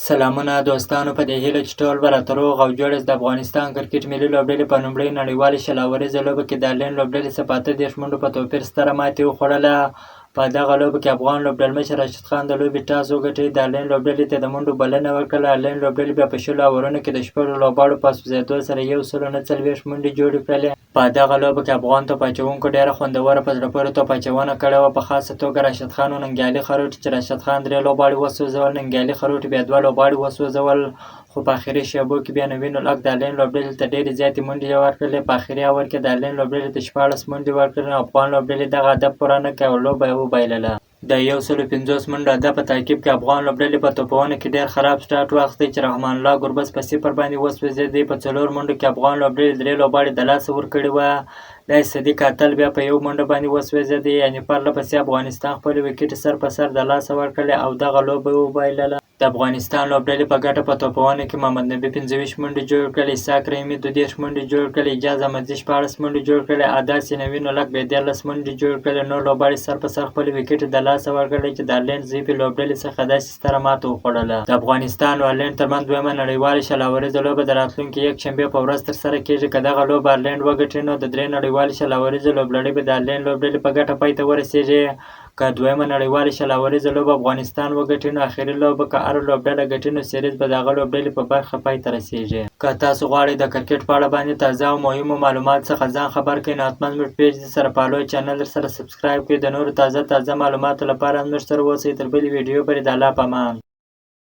سلامونه دوستانو، په دې هیله چې ټول به راته روغ او جوړ یاست. د افغانستان کرکټ ملي لوبډلې په لومړۍ نړیوالې شل-اوریزه لوبه کې د آیرلینډ لوبډلې څخه په 38 منډو په توپیر ستره ماتې وخوړله. په دغه لوبه کې افغان لوبډلمشر راشد خان د لوبې ټاس وګټئ. د آیرلینډ لوبډلې ته د منډو بلنه ورکړله. آیرلینډ لوبډلې بیا په 10 اوورونو کې د 10 لوبغاړو په سوځېدو سره 149 منډې جوړې کړلې. په دغه لوبه کې افغان توپ اچوونکو ډېره خوندوره په زړه پورې توپ اچونه کړې وه. په خاصه توګه راشد خان او ننګیالي خروټي چې راشد خان 3 لوبغاړي وسوځول، ننګیالي خروټي بیا 2 لوبغاړي وسوځول. خو په آخري شېبو کې بیا نوین الحق د آیرلینډ لوبډلې ته ډېرې زیاتې منډې ورکړلې. په آخري اوور کې د آیرلینډ لوبډلې ته 14 منډې ورکړلې. افغان لوبډلې دغه هدف پوره نه کړ او لوبه یې وبایلله. د 150 منډو هدف په تعقیب کې افغان لوبډلې په توپونو کې ډېر خراب سټارټ واخیستی چې رحمان الله ګربز په 0 باندې وسوځېدی. په 4 منډو کې افغان لوبډلې 3 لوبغاړي د لاسه ورکړي وه. دا صدیق اتل بیا په 1 منډه باندې وسوځېدی. یعنې پرله پسې افغانستان خپلې وکټې سر په سر د لاسه ورکړلې او دغه لوبه یې وبایلله. د افغانستان لوبډلې په ګټه په توپونو کې محمد نبي 25 منډې جوړ کړلې، اسحاق رحیمي 32 منډې جوړ کړلې، اجاز احمدزي 14 منډې جوړ کړلې، عداسي نوین الحق بیا 13 منډې جوړ کړلې. نور لوبغاړي سر په سر خپلې وکټې د لاسه ورکړلې چې د آیرلینډ ضعیفې لوبډلې څخه داسې ستره ماته وخوړله. د افغانستان او آیرلینډ ترمنځ دویمه نړیواله شل-اوریزه لوبه د راتلونکي یکشنبې په ورځ ترسره کېږي. که دغه لوبه آیرلینډ وګټي نو د 3 نړیوالې شل-اوریزه لوبلړۍ به د آیرلینډ لوبډلې په ګټه پای ته ورسېږي. که دویمه نړیواله شل-اوریزه لوبه افغانستان وګټي نو اخري لوبه که هره لوبډله ګټي نو سیریز به د هغه لوبډلې په برخه پای ته رسېږي. که تاسو غواړئ د کرکټ په اړه باندې تازه او مهمو معلوماتو څخه ځان خبر کړئ نو حتما زموږ پیج سره فالو، چینل سره سبسکرایب کړئ. د نورو تازه معلوماتو لپاره زموږ سره اوسئ. تر بلې ویډیو پورې د الله په امان.